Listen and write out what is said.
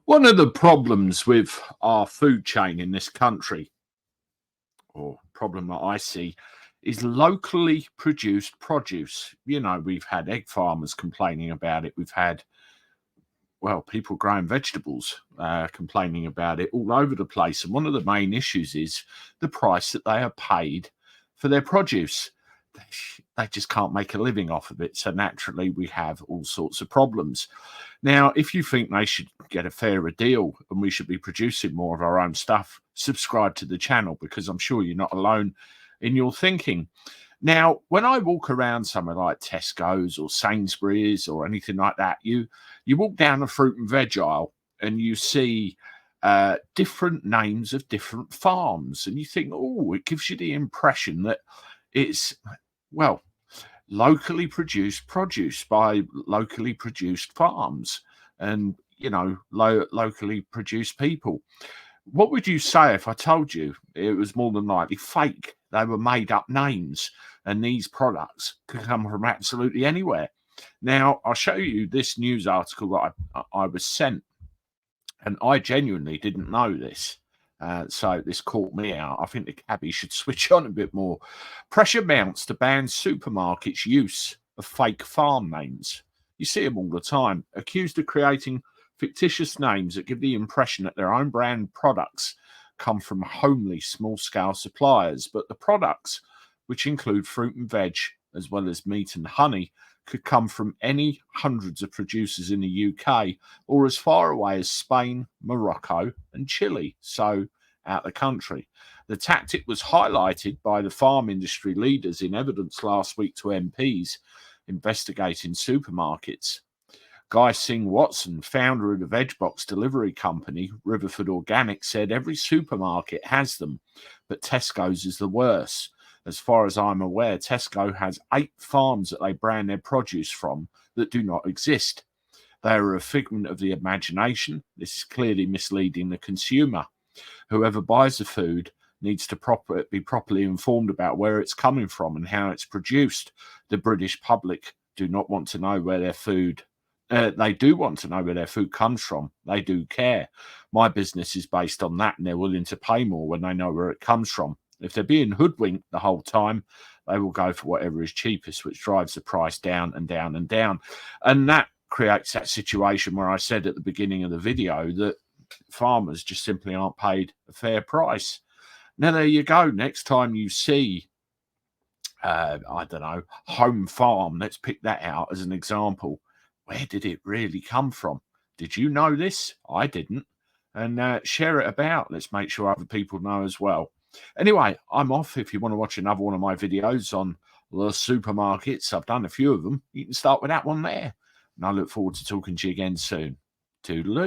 One of the problems with our food chain in this country, or problem that I see, is locally produced produce. We've had egg farmers complaining about it. We've had, well, people growing vegetables complaining about it all over the place. And one of the main issues is the price that they are paid for their produce. They just can't make a living off of it. So naturally, we have all sorts of problems. Now, if you think they should get a fairer deal and we should be producing more of our own stuff, subscribe to the channel, because I'm sure you're not alone in your thinking. Now, when I walk around somewhere like Tesco's or Sainsbury's or anything like that, you walk down the fruit and veg aisle and you see different names of different farms, and you think, oh, it gives you the impression that it's, well, locally produced produce by locally produced farms and, locally produced people. What would you say if I told you it was more than likely fake? They were made up names, and these products could come from absolutely anywhere. Now, I'll show you this news article that I was sent, and I genuinely didn't know this. So this caught me out. I think the Cabby should switch on a bit more. Pressure mounts to ban supermarkets' use of fake farm names. You see them all the time, accused of creating fictitious names that give the impression that their own brand products come from homely, small-scale suppliers. But the products, which include fruit and veg, as well as meat and honey, could come from any hundreds of producers in the UK or as far away as Spain, Morocco and Chile, so out the country. The tactic was highlighted by the farm industry leaders in evidence last week to MPs investigating supermarkets. Guy Singh Watson, founder of the veg box delivery company Riverford Organic, said every supermarket has them, but Tesco's is the worst. As far as I'm aware, Tesco has 8 farms that they brand their produce from that do not exist. They are a figment of the imagination. This is clearly misleading the consumer. Whoever buys the food needs to be properly informed about where it's coming from and how it's produced. The British public do not want to know where their food they do want to know where their food comes from. They do care. My business is based on that, and they're willing to pay more when they know where it comes from. If they're being hoodwinked the whole time, they will go for whatever is cheapest, which drives the price down and down and down. And that creates that situation where I said at the beginning of the video that farmers just simply aren't paid a fair price. Now, there you go. Next time you see, I don't know, Home Farm, let's pick that out as an example. Where did it really come from? Did you know this? I didn't. And share it about. Let's make sure other people know as well. Anyway, I'm off. If you want to watch another one of my videos on the supermarkets, I've done a few of them. You can start with that one there. And I look forward to talking to you again soon. Toodaloo.